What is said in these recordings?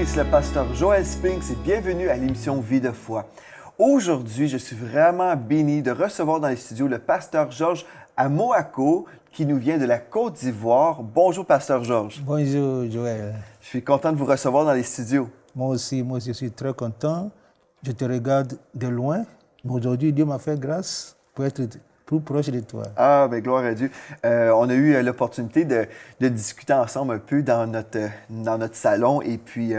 ici le pasteur Joel Spinks et bienvenue à l'émission Vie de foi. Aujourd'hui, je suis vraiment béni de recevoir dans les studios le pasteur Georges Amoako qui nous vient de la Côte d'Ivoire. Bonjour, pasteur Georges. Bonjour, Joël. Je suis content de vous recevoir dans les studios. Moi aussi, je suis très content. Je te regarde de loin, mais aujourd'hui, Dieu m'a fait grâce pour être plus proche de toi. Ah, bien, gloire à Dieu. On a eu l'opportunité de discuter ensemble un peu dans notre salon et puis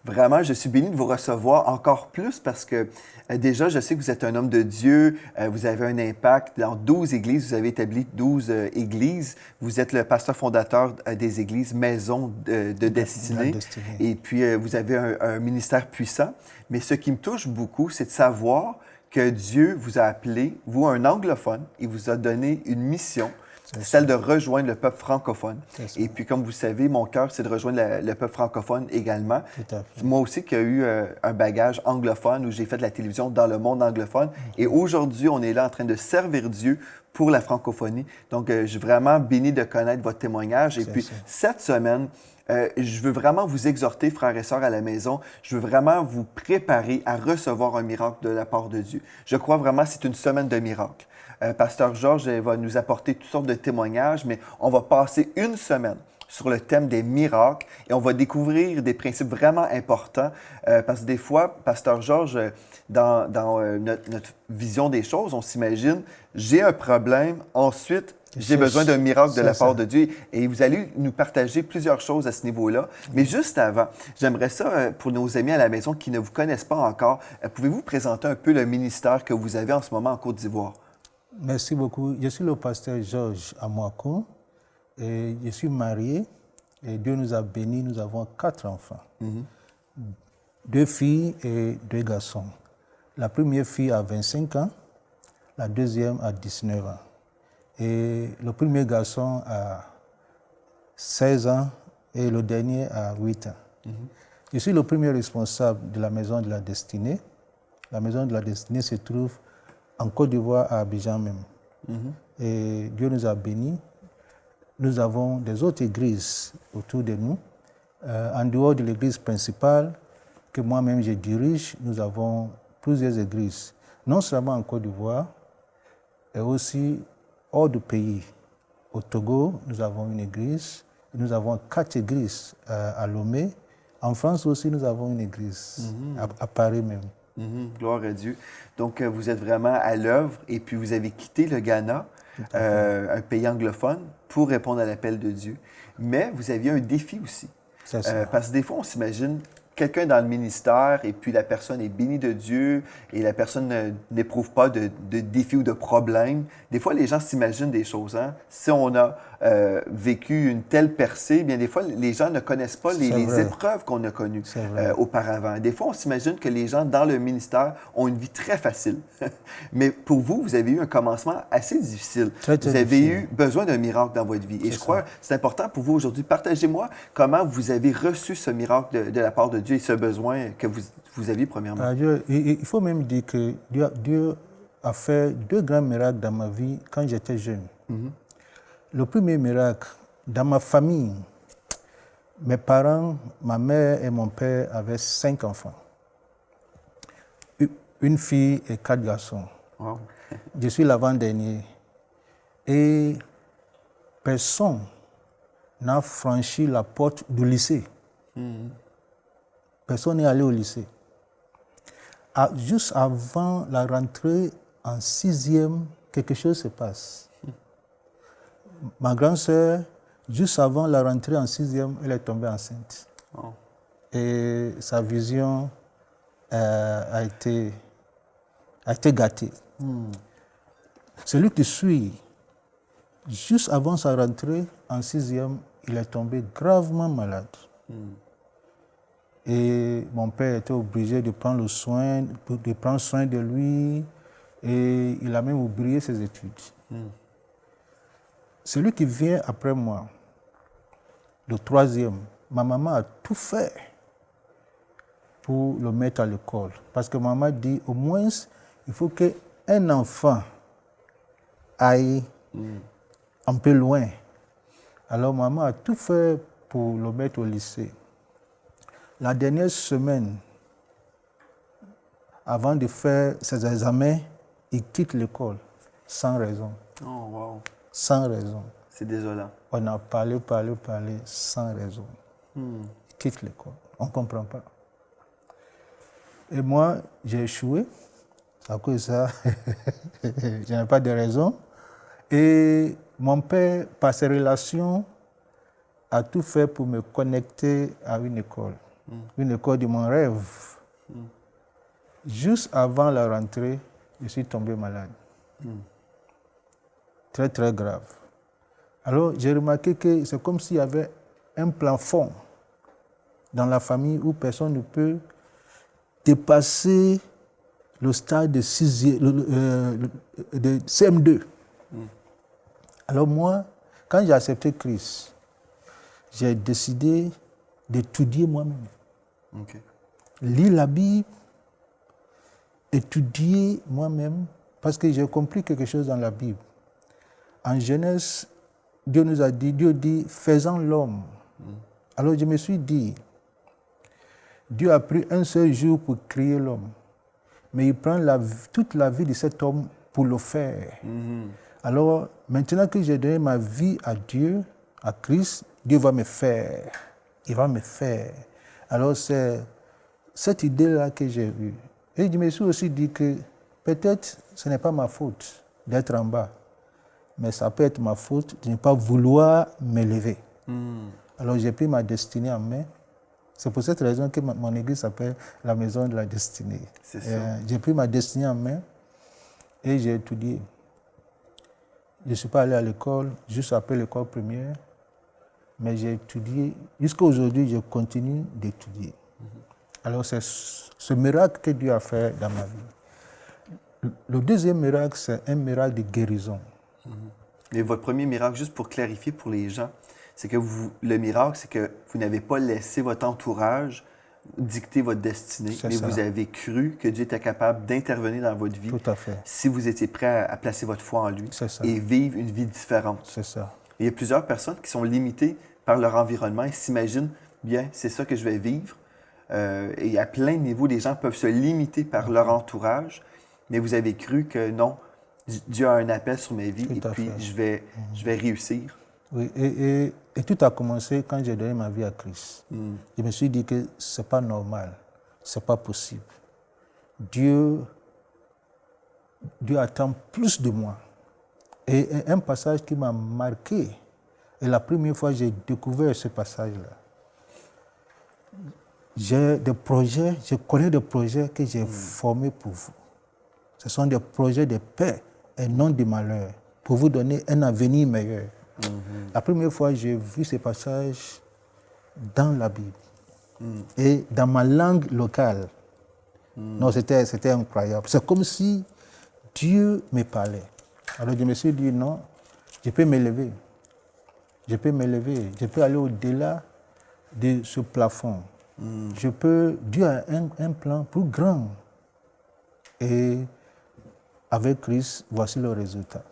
vraiment, je suis béni de vous recevoir encore plus parce que déjà, je sais que vous êtes un homme de Dieu, vous avez un impact dans 12 églises, vous avez établi 12 églises, vous êtes le pasteur fondateur des églises Maison de Destinée et puis vous avez un ministère puissant. Mais ce qui me touche beaucoup, c'est de savoir que Dieu vous a appelé, vous un anglophone, il vous a donné une mission, celle de rejoindre le peuple francophone. Et puis, comme vous savez, mon cœur, c'est de rejoindre le peuple francophone également. Tout à fait. Moi aussi, qui a eu un bagage anglophone où j'ai fait de la télévision dans le monde anglophone. Et aujourd'hui, on est là en train de servir Dieu pour la francophonie. Donc, je suis vraiment béni de connaître votre témoignage. Et puis, cette semaine, je veux vraiment vous exhorter, frères et sœurs à la maison. Je veux vraiment vous préparer à recevoir un miracle de la part de Dieu. Je crois vraiment que c'est une semaine de miracles. Pasteur Georges va nous apporter toutes sortes de témoignages, mais on va passer une semaine sur le thème des miracles et on va découvrir des principes vraiment importants parce que des fois, Pasteur Georges, dans notre vision des choses, on s'imagine, j'ai un problème, ensuite, j'ai besoin d'un miracle de la part de Dieu. Et vous allez nous partager plusieurs choses à ce niveau-là. Mais juste avant, j'aimerais ça, pour nos amis à la maison qui ne vous connaissent pas encore, pouvez-vous présenter un peu le ministère que vous avez en ce moment en Côte d'Ivoire? Merci beaucoup. Je suis le pasteur Georges Amoako et je suis marié et Dieu nous a bénis. Nous avons 4 enfants, 2 filles et 2 garçons. La première fille a 25 ans, la deuxième a 19 ans. Et le premier garçon a 16 ans et le dernier a 8 ans. Je suis le premier responsable de la Maison de la Destinée. La Maison de la Destinée se trouve en Côte d'Ivoire, à Abidjan même. Et Dieu nous a bénis. Nous avons des autres églises autour de nous. En dehors de l'église principale que moi-même je dirige, nous avons plusieurs églises. Non seulement en Côte d'Ivoire, et aussi hors du pays. Au Togo, nous avons une église. Nous avons 4 églises à Lomé. En France aussi, nous avons une église, à Paris même. Gloire à Dieu. Donc, vous êtes vraiment à l'œuvre et puis vous avez quitté le Ghana, un pays anglophone, pour répondre à l'appel de Dieu. Mais vous aviez un défi aussi. Parce que des fois, on s'imagine quelqu'un dans le ministère et puis la personne est bénie de Dieu et la personne n'éprouve pas de défis ou de problèmes. Des fois, les gens s'imaginent des choses. Hein? Si on a vécu une telle percée, bien des fois, les gens ne connaissent pas les épreuves qu'on a connues auparavant. Des fois, on s'imagine que les gens dans le ministère ont une vie très facile. Mais pour vous, vous avez eu un commencement assez difficile. Vous avez eu besoin d'un miracle dans votre vie. Et je crois que c'est important pour vous aujourd'hui. Partagez-moi comment vous avez reçu ce miracle de la part de Dieu et ce besoin que vous aviez premièrement. Il faut même dire que Dieu a fait 2 grands miracles dans ma vie quand j'étais jeune. Le premier miracle, dans ma famille, mes parents, ma mère et mon père avaient 5 enfants. Une fille et 4 garçons. Wow. Je suis l'avant-dernier. Et personne n'a franchi la porte du lycée. Personne n'est allé au lycée. Juste avant la rentrée en 6e, quelque chose se passe. Ma grande sœur, juste avant la rentrée en 6e, elle est tombée enceinte. Oh. Et sa vision a été gâtée. Celui qui suit, juste avant sa rentrée en 6e, il est tombé gravement malade. Et mon père était obligé de prendre soin de lui et il a même oublié ses études. Celui qui vient après moi, le 3e, ma maman a tout fait pour le mettre à l'école. Parce que maman dit, au moins, il faut qu'un enfant aille un peu loin. Alors maman a tout fait pour le mettre au lycée. La dernière semaine, avant de faire ses examens, il quitte l'école sans raison. Oh, wow. Sans raison. C'est désolant. On a parlé sans raison. Il quitte l'école. On ne comprend pas. Et moi, j'ai échoué. À cause de ça, je n'avais pas de raison. Et mon père, par ses relations, a tout fait pour me connecter à une école. Une école de mon rêve. Juste avant la rentrée, je suis tombé malade. Très, très grave. Alors, j'ai remarqué que c'est comme s'il y avait un plafond dans la famille où personne ne peut dépasser le stade de CM2. Alors moi, quand j'ai accepté Christ, j'ai décidé d'étudier moi-même. OK. Lire la Bible, étudier moi-même, parce que j'ai compris quelque chose dans la Bible. En Genèse, Dieu dit, faisons l'homme. Alors je me suis dit, Dieu a pris un seul jour pour créer l'homme, mais il prend toute la vie de cet homme pour le faire. Alors, maintenant que j'ai donné ma vie à Dieu, à Christ, Dieu va me faire. Il va me faire. Alors, c'est cette idée-là que j'ai eue. Et je me suis aussi dit que peut-être ce n'est pas ma faute d'être en bas, mais ça peut être ma faute de ne pas vouloir m'élever. Alors, j'ai pris ma destinée en main. C'est pour cette raison que mon église s'appelle la maison de la destinée. C'est ça. J'ai pris ma destinée en main et j'ai étudié. Je ne suis pas allé à l'école, juste après l'école primaire, mais j'ai étudié. Jusqu'à aujourd'hui, je continue d'étudier. Alors, c'est ce miracle que Dieu a fait dans ma vie. Le deuxième miracle, c'est un miracle de guérison. Et votre premier miracle, juste pour clarifier pour les gens, c'est que le miracle, c'est que vous n'avez pas laissé votre entourage dicter votre destinée, mais vous avez cru que Dieu était capable d'intervenir dans votre vie. Tout à fait. Si vous étiez prêt à placer votre foi en lui et vivre une vie différente. C'est ça. Et il y a plusieurs personnes qui sont limitées par leur environnement et s'imaginent, bien, c'est ça que je vais vivre. Et à plein de niveaux, les gens peuvent se limiter par leur entourage, mais vous avez cru que non, Dieu a un appel sur ma vie et puis je vais réussir. Oui, et tout a commencé quand j'ai donné ma vie à Christ. Je me suis dit que ce n'est pas normal, ce n'est pas possible. Dieu attend plus de moi. Et un passage qui m'a marqué, et la première fois que j'ai découvert ce passage-là, j'ai des projets, je connais des projets que j'ai formés pour vous. Ce sont des projets de paix et non de malheur, pour vous donner un avenir meilleur. La première fois, j'ai vu ce passage dans la Bible et dans ma langue locale. Non, c'était incroyable. C'est comme si Dieu me parlait. Alors je me suis dit, non, je peux m'élever. Je peux m'élever. Je peux aller au-delà de ce plafond. Dieu a un plan plus grand. Et avec Christ, voici le résultat.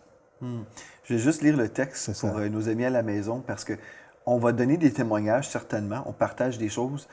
Je vais juste lire le texte pour nos amis à la maison parce qu'on va donner des témoignages, certainement. On partage des choses.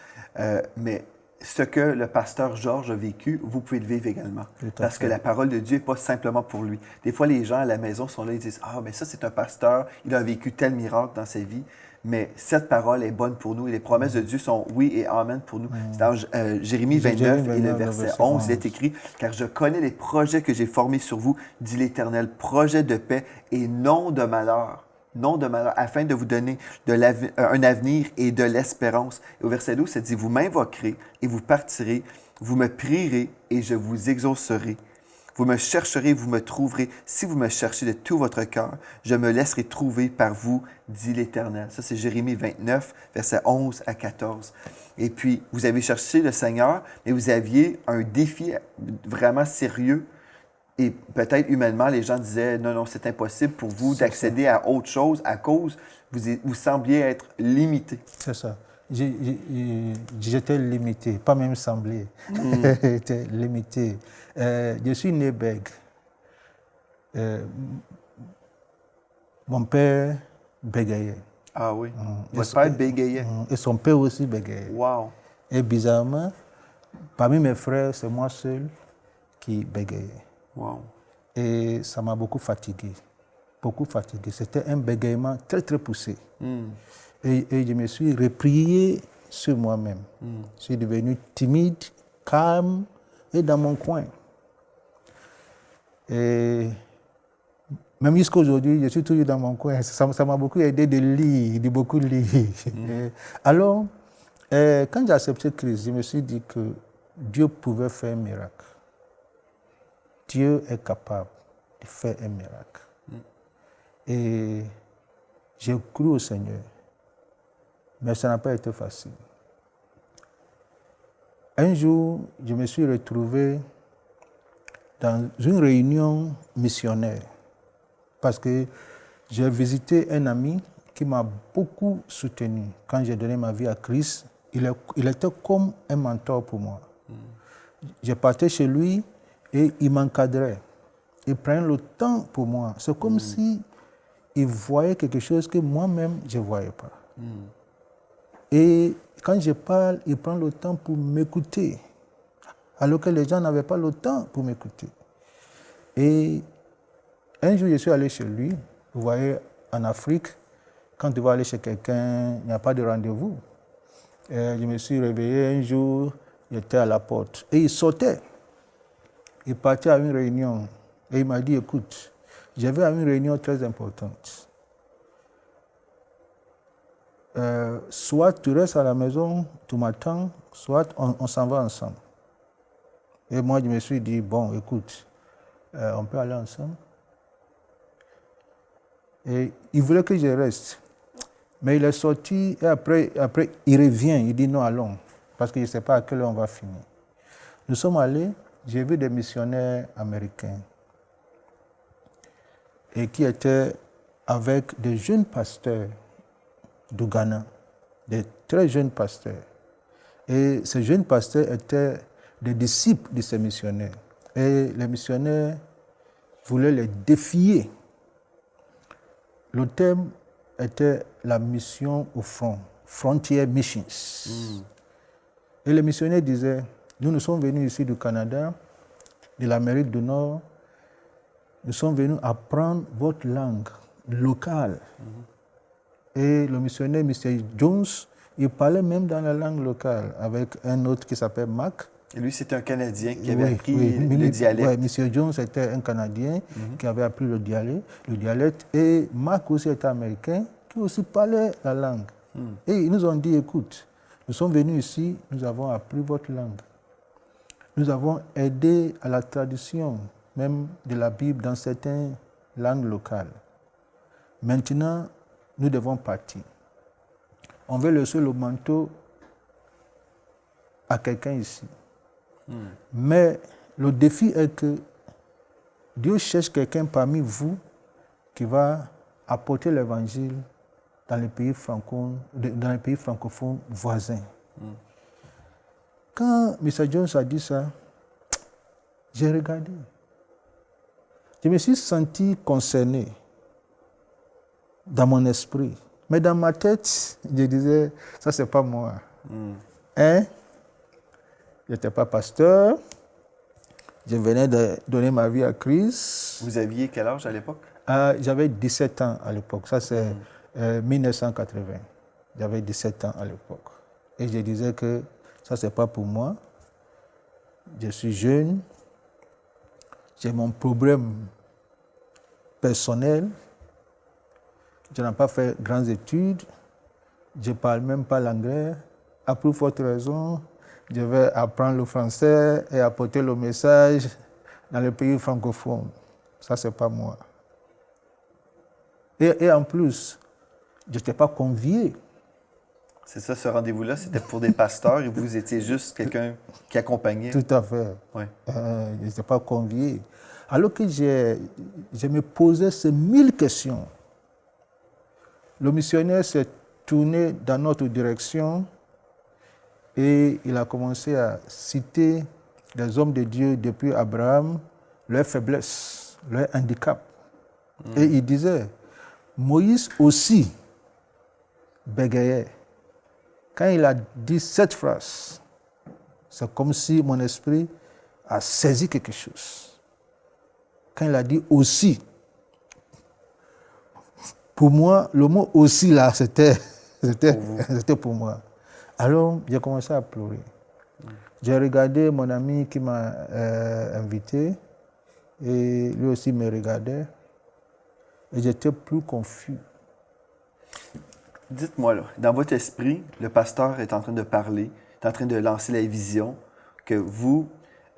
Mais ce que le pasteur Georges a vécu, vous pouvez le vivre également. Parce que la parole de Dieu n'est pas simplement pour lui. Des fois, les gens à la maison sont là et disent « Ah, mais ça, c'est un pasteur. Il a vécu tel miracle dans sa vie. » Mais cette parole est bonne pour nous et les promesses de Dieu sont oui et amen pour nous. C'est dans Jérémie 29 et le verset 11, il est écrit « Car je connais les projets que j'ai formés sur vous, dit l'Éternel, projets de paix et non de malheur. » Non de malheur, afin de vous donner un avenir et de l'espérance. Et au verset 12, ça dit « Vous m'invoquerez et vous partirez, vous me prierez et je vous exaucerai. Vous me chercherez, vous me trouverez. Si vous me cherchez de tout votre cœur, je me laisserai trouver par vous, dit l'Éternel. » Ça, c'est Jérémie 29, versets 11 à 14. Et puis, vous avez cherché le Seigneur, mais vous aviez un défi vraiment sérieux. Et peut-être humainement, les gens disaient « Non, non, c'est impossible pour vous d'accéder à autre chose à cause, vous sembliez être limité. » C'est ça. J'étais limité, pas même semblé. J'étais limité. Je suis né bègue. Mon père bégayait. Ah oui. Votre père bégayait. Et son père aussi bégayait. Wow. Et bizarrement, parmi mes frères, c'est moi seul qui bégayais. Wow. Et ça m'a beaucoup fatigué. Beaucoup fatigué. C'était un bégaiement très, très poussé. Et je me suis replié sur moi-même. Je suis devenu timide, calme et dans mon coin. Et même jusqu'à aujourd'hui, je suis toujours dans mon coin. Ça m'a beaucoup aidé de beaucoup lire. Alors, quand j'ai accepté Christ, je me suis dit que Dieu pouvait faire un miracle. Dieu est capable de faire un miracle. Et j'ai cru au Seigneur. Mais ça n'a pas été facile. Un jour, je me suis retrouvé dans une réunion missionnaire parce que j'ai visité un ami qui m'a beaucoup soutenu. Quand j'ai donné ma vie à Christ, il était comme un mentor pour moi. Je partais chez lui et il m'encadrait. Il prenait le temps pour moi. C'est comme si il voyait quelque chose que moi-même, je ne voyais pas. Et quand je parle, il prend le temps pour m'écouter, alors que les gens n'avaient pas le temps pour m'écouter. Et un jour, je suis allé chez lui. Vous voyez, en Afrique, quand tu vas aller chez quelqu'un, il n'y a pas de rendez-vous. Et je me suis réveillé un jour, j'étais à la porte. Et il sortait. Il partait à une réunion. Et il m'a dit, écoute, je vais à une réunion très importante. Soit tu restes à la maison, tu m'attends, soit on s'en va ensemble. Et moi, je me suis dit, bon, écoute, on peut aller ensemble. Et il voulait que je reste. Mais il est sorti et après il revient, il dit non, allons, parce qu'il ne sait pas à quelle heure on va finir. Nous sommes allés, j'ai vu des missionnaires américains et qui étaient avec des jeunes pasteurs du Ghana, des très jeunes pasteurs. Et ces jeunes pasteurs étaient des disciples de ces missionnaires. Et les missionnaires voulaient les défier. Le thème était la mission au front, Frontier Missions. Et les missionnaires disaient, nous sommes venus ici du Canada, de l'Amérique du Nord, nous sommes venus apprendre votre langue locale. Et le missionnaire, M. Jones, il parlait même dans la langue locale avec un autre qui s'appelle Mac. Et lui, c'était un Canadien qui avait appris le dialecte. Oui, M. Jones était un Canadien qui avait appris le dialecte. Et Mac aussi était américain qui aussi parlait la langue. Et ils nous ont dit, écoute, nous sommes venus ici, nous avons appris votre langue. Nous avons aidé à la traduction même de la Bible dans certaines langues locales. Maintenant, nous devons partir. On veut laisser le manteau à quelqu'un ici. Mais le défi est que Dieu cherche quelqu'un parmi vous qui va apporter l'évangile dans les pays francophones voisins. Quand M. Jones a dit ça, j'ai regardé. Je me suis senti concerné dans mon esprit. Mais dans ma tête, je disais, ça c'est pas moi. Hein? Je n'étais pas pasteur. Je venais de donner ma vie à Christ. Vous aviez quel âge à l'époque? J'avais 17 ans à l'époque. Ça c'est 1980. J'avais 17 ans à l'époque. Et je disais que ça c'est pas pour moi. Je suis jeune. J'ai mon problème personnel. Je n'ai pas fait grandes études. Je ne parle même pas l'anglais. À plus forte raison, je vais apprendre le français et apporter le message dans les pays francophones. Ça, ce n'est pas moi. Et en plus, je n'étais pas convié. C'est ça, ce rendez-vous-là, c'était pour des pasteurs et vous étiez juste quelqu'un qui accompagnait. Tout à fait. Ouais. Je n'étais pas convié. Alors que je me posais ces 1000 questions. Le missionnaire s'est tourné dans notre direction et il a commencé à citer des hommes de Dieu depuis Abraham, leurs faiblesses, leurs handicaps. Et il disait, Moïse aussi bégayait. Quand il a dit cette phrase, c'est comme si mon esprit a saisi quelque chose. Quand il a dit aussi, pour moi, le mot aussi là, c'était pour moi. Alors, j'ai commencé à pleurer. J'ai regardé mon ami qui m'a invité et lui aussi me regardait et j'étais plus confus. Dites-moi, là, dans votre esprit, le pasteur est en train de parler, est en train de lancer la vision que vous,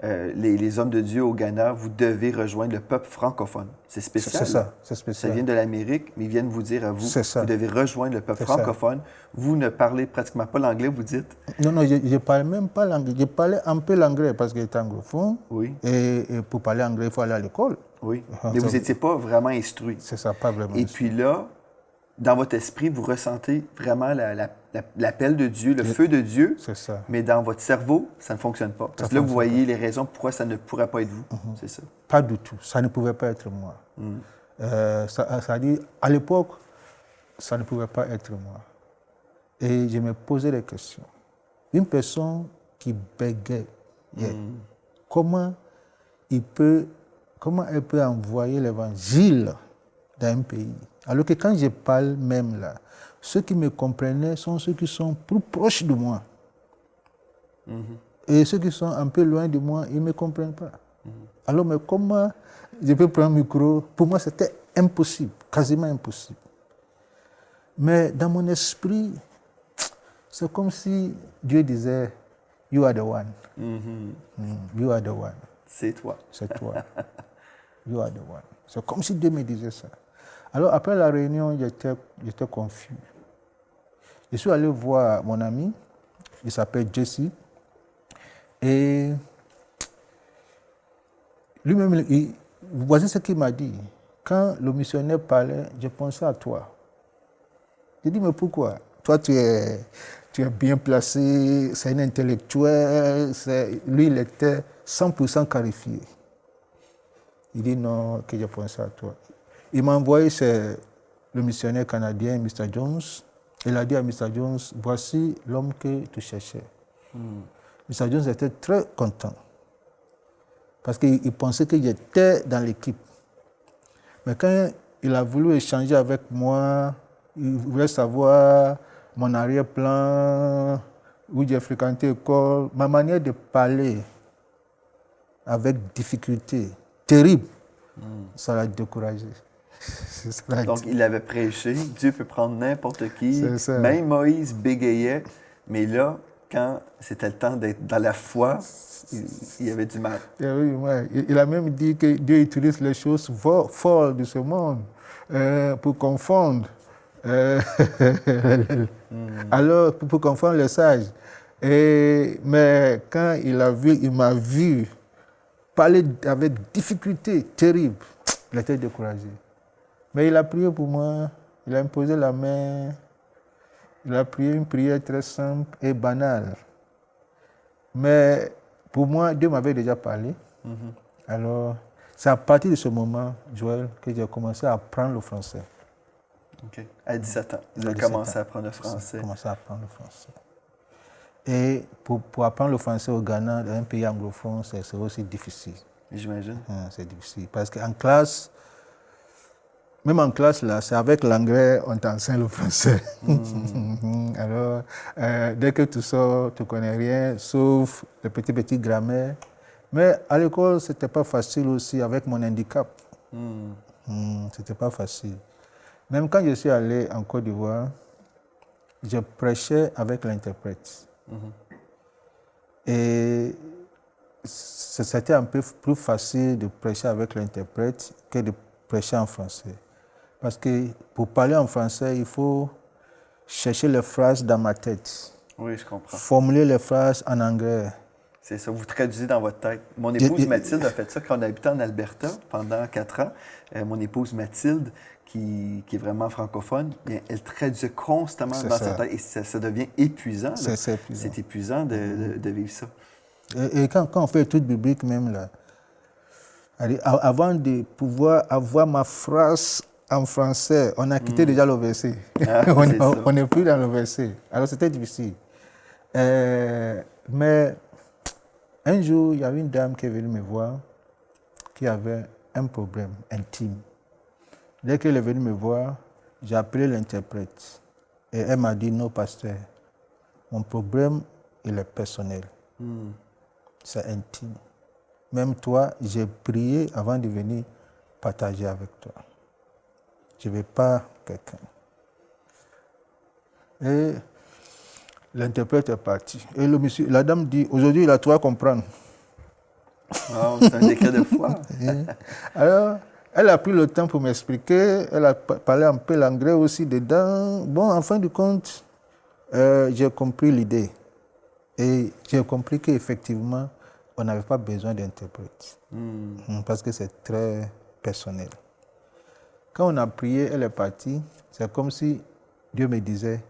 les hommes de Dieu au Ghana, vous devez rejoindre le peuple francophone. C'est spécial. C'est ça, c'est spécial. Ça vient de l'Amérique, mais ils viennent vous dire à vous, vous devez rejoindre le peuple C'est francophone. Ça. Vous ne parlez pratiquement pas l'anglais, vous dites? Non, je ne parlais même pas l'anglais. Je parlais un peu l'anglais parce que j'étais anglophone. Oui. Et pour parler anglais, il faut aller à l'école. Oui. Mais vous n'étiez pas vraiment instruit. C'est ça, pas vraiment Et puis là, dans votre esprit, vous ressentez vraiment l'appel de Dieu, le feu de Dieu. C'est ça. Mais dans votre cerveau, ça ne fonctionne pas. Parce que là, vous voyez les raisons pourquoi ça ne pourrait pas être vous. C'est ça. Pas du tout. Ça ne pouvait pas être moi. Ça dit, à l'époque, ça ne pouvait pas être moi. Et je me posais des questions. Une personne qui bégait, comment elle peut envoyer l'évangile dans un pays? Alors que quand je parle même là, ceux qui me comprenaient sont ceux qui sont plus proches de moi. Et ceux qui sont un peu loin de moi, ils ne me comprennent pas. Alors, mais comment je peux prendre un micro? Pour moi, c'était impossible, quasiment impossible. Mais dans mon esprit, c'est comme si Dieu disait, you are the one. You are the one. C'est toi. C'est toi. You are the one. C'est comme si Dieu me disait ça. Alors, après la réunion, j'étais confus. Je suis allé voir mon ami, il s'appelle Jesse, et lui-même, voici ce qu'il m'a dit. Quand le missionnaire parlait, je pensais à toi. J'ai dit, mais pourquoi? Toi, tu es bien placé, c'est un intellectuel, lui, il était 100% qualifié. Il dit non, que je pensais à toi. Il m'a envoyé chez le missionnaire canadien, Mr. Jones. Il a dit à Mr. Jones, voici l'homme que tu cherchais. Mr. Jones était très content. Parce qu'il pensait que j'étais dans l'équipe. Mais quand il a voulu échanger avec moi, il voulait savoir mon arrière-plan, où j'ai fréquenté l'école, ma manière de parler avec difficulté, terrible, ça l'a découragé. Donc, il avait prêché, Dieu peut prendre n'importe qui, même Moïse bégayait, mais là, quand c'était le temps d'être dans la foi, il y avait du mal. Il a même dit que Dieu utilise les choses folles de ce monde pour confondre. Alors, pour confondre les sages. Mais quand il m'a vu parler avec difficulté terrible, il était découragé. Mais il a prié pour moi, il a imposé la main, il a prié une prière très simple et banale. Mais pour moi, Dieu m'avait déjà parlé. Alors, c'est à partir de ce moment, Joël, que j'ai commencé à apprendre le français. OK. À 17 ans, vous avez commencé à apprendre le français. J'ai commencé à apprendre le français. Et pour apprendre le français au Ghana, dans un pays anglophone, c'est aussi difficile. J'imagine. C'est difficile. Parce qu'en classe, même en classe, là, c'est avec l'anglais, on t'enseigne le français. Alors, dès que tu sors, tu ne connais rien, sauf les petits grammaires. Mais à l'école, ce n'était pas facile aussi avec mon handicap. Ce n'était pas facile. Même quand je suis allé en Côte d'Ivoire, je prêchais avec l'interprète. Et c'était un peu plus facile de prêcher avec l'interprète que de prêcher en français. Parce que pour parler en français, il faut chercher les phrases dans ma tête. Oui, je comprends. Formuler les phrases en anglais. C'est ça, vous traduisez dans votre tête. Mon épouse Mathilde a fait ça quand on habitait en Alberta pendant 4 ans. Mon épouse Mathilde, qui est vraiment francophone, bien, elle traduisait constamment dans sa tête et ça devient épuisant. C'est épuisant. C'est épuisant de vivre ça. Et quand on fait étude biblique même, là, avant de pouvoir avoir ma phrase en français, on a quitté déjà le verset. On n'est plus dans le verset. Alors c'était difficile. Mais Un jour, il y avait une dame qui est venue me voir qui avait un problème intime. Dès qu'elle est venue me voir, j'ai appelé l'interprète. Et elle m'a dit, non, pasteur, mon problème, il est personnel. C'est intime. Même toi, j'ai prié avant de venir partager avec toi. Je ne veux pas quelqu'un. Et l'interprète est parti. Et la dame dit, aujourd'hui, il a tout à comprendre. Wow, c'est un décret de foi. Alors, elle a pris le temps pour m'expliquer. Elle a parlé un peu l'anglais aussi dedans. Bon, en fin de compte, j'ai compris l'idée. Et j'ai compris qu'effectivement, on n'avait pas besoin d'interprète. Parce que c'est très personnel. Quand on a prié, elle est partie. C'est comme si Dieu me disait,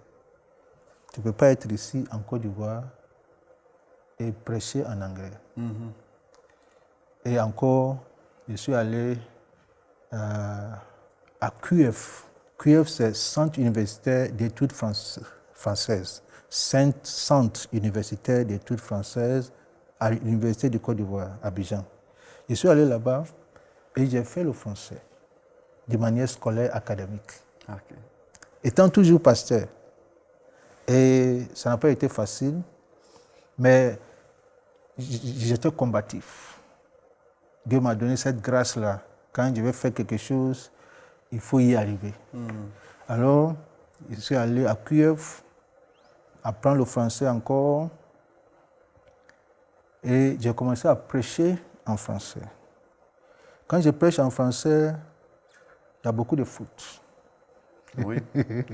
tu ne peux pas être ici en Côte d'Ivoire et prêcher en anglais. Et encore, je suis allé à QF. QF, c'est Centre universitaire d'études françaises. Centre universitaire d'études françaises à l'Université de Côte d'Ivoire, à Abidjan. Je suis allé là-bas et j'ai fait le français de manière scolaire, académique. Okay. Étant toujours pasteur. Et ça n'a pas été facile, mais j'étais combatif. Dieu m'a donné cette grâce-là. Quand je vais faire quelque chose, il faut y arriver. Alors, je suis allé à Kiev, apprendre le français encore, et j'ai commencé à prêcher en français. Quand je prêche en français, il y a beaucoup de foot. Oui. Il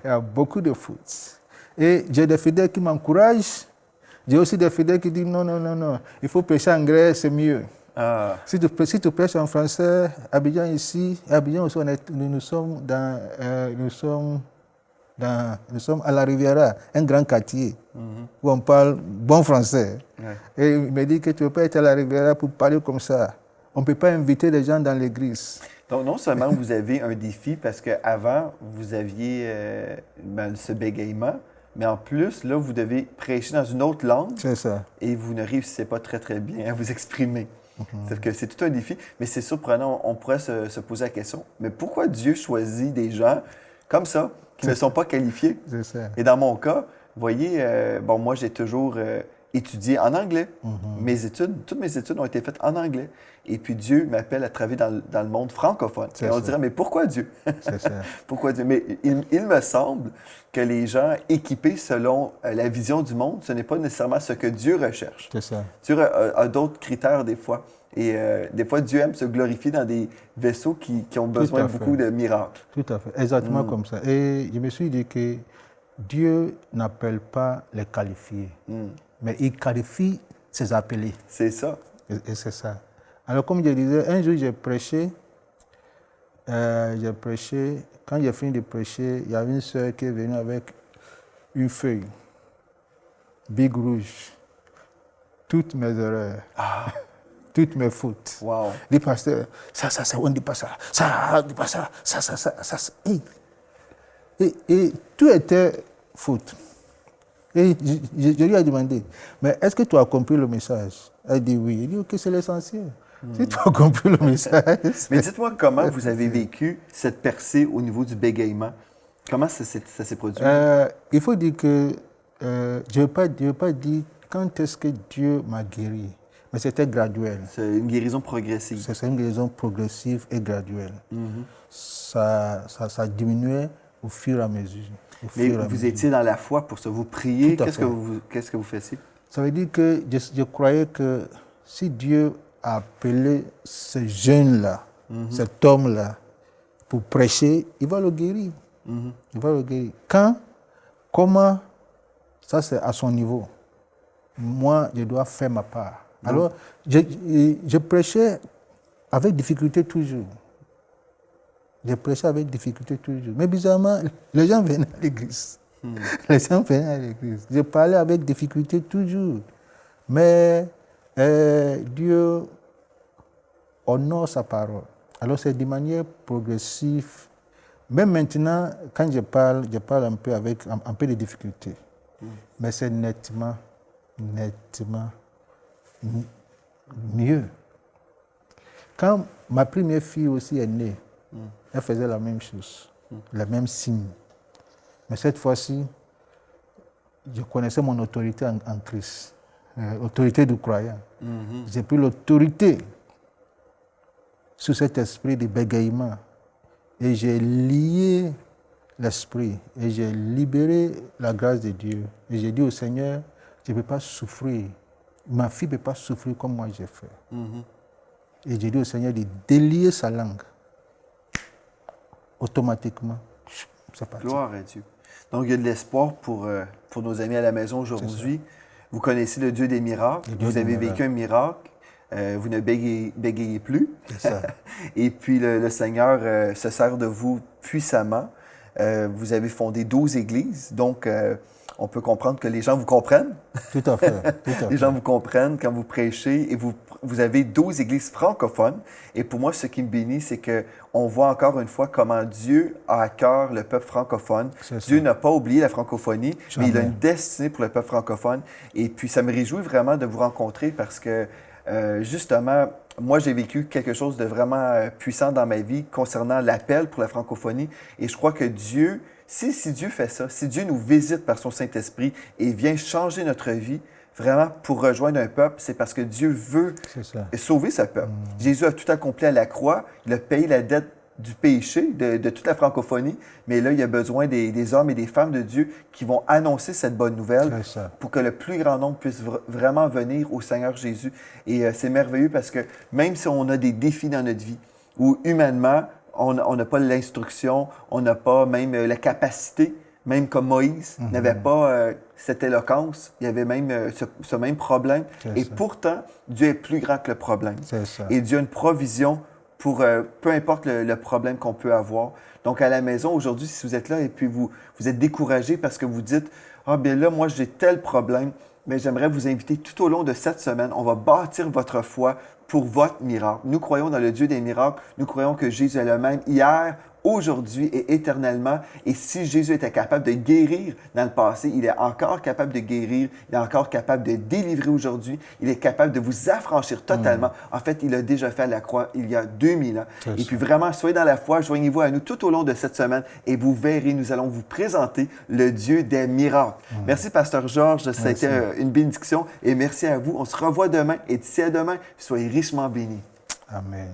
y a beaucoup de foot. Et j'ai des fidèles qui m'encouragent. J'ai aussi des fidèles qui disent non, il faut prêcher en anglais, c'est mieux. Si tu prêches en français, Abidjan ici, Abidjan aussi, nous sommes à la Riviera, un grand quartier où on parle bon français. Et il me dit que tu ne peux pas être à la Riviera pour parler comme ça. On ne peut pas inviter les gens dans l'église. Donc, non seulement vous avez un défi, parce qu'avant, vous aviez ce bégaiement, mais en plus, là, vous devez prêcher dans une autre langue. C'est ça. Et vous ne réussissez pas très, très bien à vous exprimer. C'est que c'est tout un défi, mais c'est surprenant. On pourrait se poser la question, mais pourquoi Dieu choisit des gens comme ça, qui ne sont pas qualifiés? C'est ça. Et dans mon cas, vous voyez, moi, j'ai toujours étudié en anglais. Toutes mes études ont été faites en anglais. Et puis Dieu m'appelle à travailler dans le monde francophone. Et on dirait, mais pourquoi Dieu? C'est ça. Pourquoi Dieu? Mais il me semble que les gens équipés selon la vision du monde, ce n'est pas nécessairement ce que Dieu recherche. C'est ça. Dieu a d'autres critères des fois. Et des fois, Dieu aime se glorifier dans des vaisseaux qui ont besoin de beaucoup de miracles. Tout à fait, exactement comme ça. Et je me suis dit que Dieu n'appelle pas les qualifiés, mais il qualifie ses appelés. C'est ça. Et c'est ça. Alors, comme je disais, un jour, j'ai prêché. Quand j'ai fini de prêcher, il y avait une sœur qui est venue avec une feuille, big rouge, toutes mes erreurs, toutes mes fautes. Wow. Dit pasteur, ça, on ne dit pas ça, ça, on ne dit pas ça, ça. Et tout était faute. Et je lui ai demandé, mais est-ce que tu as compris le message? Elle dit oui. Il dit, ok, c'est l'essentiel. Si tu as compris le message. Mais dites-moi comment vous avez vécu cette percée au niveau du bégaiement. Comment ça s'est produit? Il faut dire que je ne veux pas dire quand est-ce que Dieu m'a guéri, mais c'était graduel. C'est une guérison progressive. C'est une guérison progressive et graduelle. Ça diminuait au fur et à mesure. Mais vous étiez dans la foi pour ça. Vous priez. Qu'est-ce que vous faisiez? Ça veut dire que je croyais que si Dieu a appelé ce jeune-là, cet homme-là, pour prêcher, il va le guérir. Il va le guérir. Quand? Comment? Ça, c'est à son niveau. Moi, je dois faire ma part. Alors, je prêchais avec difficulté toujours. Je prêchais avec difficulté toujours. Mais bizarrement, les gens venaient à l'église. Les gens venaient à l'église. Je parlais avec difficulté toujours. Mais Dieu honore sa parole. Alors c'est de manière progressive. Même maintenant, quand je parle un peu avec un peu de difficulté. Mais c'est nettement mieux. Quand ma première fille aussi est née, elle faisait la même chose, les mêmes signes. Mais cette fois-ci, je connaissais mon autorité en Christ, autorité du croyant. J'ai pris l'autorité sur cet esprit de bégaiement et j'ai lié l'esprit et j'ai libéré la grâce de Dieu. Et j'ai dit au Seigneur, je ne peux pas souffrir. Ma fille ne peut pas souffrir comme moi j'ai fait. Et j'ai dit au Seigneur de délier sa langue. Automatiquement, c'est parti. Gloire à Dieu. Donc, il y a de l'espoir pour nos amis à la maison aujourd'hui. Vous connaissez le Dieu des miracles. Vous avez vécu un miracle. Vous ne bégayez plus. C'est ça. Et puis, le Seigneur se sert de vous puissamment. Vous avez fondé 12 églises. Donc, on peut comprendre que les gens vous comprennent. Tout à fait. Les gens vous comprennent quand vous prêchez et vous avez 12 églises francophones. Et pour moi, ce qui me bénit, c'est qu'on voit encore une fois comment Dieu a à cœur le peuple francophone. Dieu n'a pas oublié la francophonie, mais il a une destinée pour le peuple francophone. Et puis, ça me réjouit vraiment de vous rencontrer parce que, justement, moi, j'ai vécu quelque chose de vraiment puissant dans ma vie concernant l'appel pour la francophonie. Et je crois que Dieu... Si Dieu fait ça, si Dieu nous visite par son Saint-Esprit et vient changer notre vie, vraiment pour rejoindre un peuple, c'est parce que Dieu veut sauver ce peuple. Jésus a tout accompli à la croix, il a payé la dette du péché de toute la francophonie, mais là, il y a besoin des hommes et des femmes de Dieu qui vont annoncer cette bonne nouvelle pour que le plus grand nombre puisse vraiment venir au Seigneur Jésus. Et c'est merveilleux parce que même si on a des défis dans notre vie, ou humainement, on n'a pas l'instruction, on n'a pas même la capacité, même comme Moïse n'avait pas cette éloquence, il y avait même ce même problème. Et pourtant, Dieu est plus grand que le problème. Et Dieu a une provision pour peu importe le problème qu'on peut avoir. Donc, à la maison, aujourd'hui, si vous êtes là et puis vous êtes découragé parce que vous dites « Ah, bien là, moi, j'ai tel problème », mais j'aimerais vous inviter tout au long de cette semaine, on va bâtir votre foi pour votre miracle. Nous croyons dans le Dieu des miracles. Nous croyons que Jésus est le même hier, aujourd'hui et éternellement. Et si Jésus était capable de guérir dans le passé, il est encore capable de guérir, il est encore capable de délivrer aujourd'hui, il est capable de vous affranchir totalement. En fait, il a déjà fait à la croix il y a 2000 ans. Et puis vraiment, soyez dans la foi, joignez-vous à nous tout au long de cette semaine et vous verrez, nous allons vous présenter le Dieu des miracles. Merci, Pasteur Georges. Ça a été une bénédiction et merci à vous. On se revoit demain et d'ici à demain, soyez richement bénis. Amen.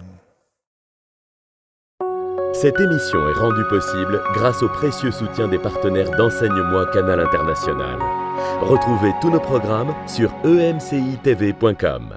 Cette émission est rendue possible grâce au précieux soutien des partenaires d'Enseigne-moi Canal International. Retrouvez tous nos programmes sur emcitv.com.